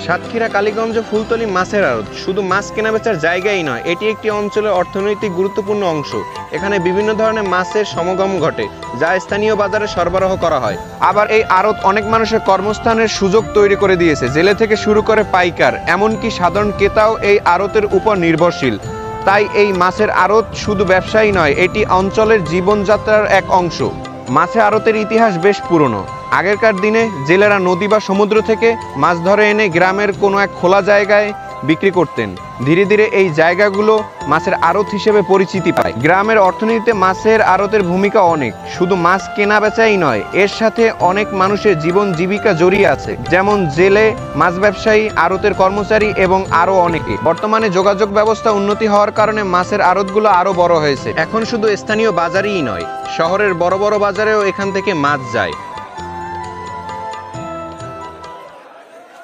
সাতক্ষীরা কালীগঞ্জ ফুলতলী মাছের আড়ত শুধু মাছ কেনাবেচার জায়গাই নয়, এটি একটি অঞ্চলের অর্থনৈতিক গুরুত্বপূর্ণ অংশ। এখানে বিভিন্ন ধরনের মাছের সমাগম ঘটে, যা স্থানীয় বাজারে সরবরাহ করা হয়। আবার এই আড়ত অনেক মানুষের কর্মস্থানের সুযোগ তৈরি করে দিয়েছে। জেলে থেকে শুরু করে পাইকার, এমনকি সাধারণ ক্রেতাও এই আড়তের উপর নির্ভরশীল। তাই এই মাছের আড়ত শুধু ব্যবসায়ী নয়, এটি অঞ্চলের জীবনযাত্রার এক অংশ। মাছের আড়তের ইতিহাস বেশ পুরনো। আগেরকার দিনে জেলেরা নদী বা সমুদ্র থেকে মাছ ধরে এনে গ্রামের কোনো এক খোলা জায়গায় বিক্রি করতেন। ধীরে ধীরে এই জায়গাগুলো মাছের আড়ত হিসেবে পরিচিতি পায়। গ্রামের অর্থনীতিতে মাছের আড়তের ভূমিকা অনেক। শুধু মাছ কেনা বেচাই নয়, এর সাথে অনেক মানুষের জীবন জীবিকা জড়িয়ে আছে, যেমন জেলে, মাছ ব্যবসায়ী, আড়তের কর্মচারী এবং আরও অনেকে। বর্তমানে যোগাযোগ ব্যবস্থা উন্নতি হওয়ার কারণে মাছের আড়তগুলো আরও বড় হয়েছে। এখন শুধু স্থানীয় বাজারেই নয়, শহরের বড় বড় বাজারেও এখান থেকে মাছ যায়।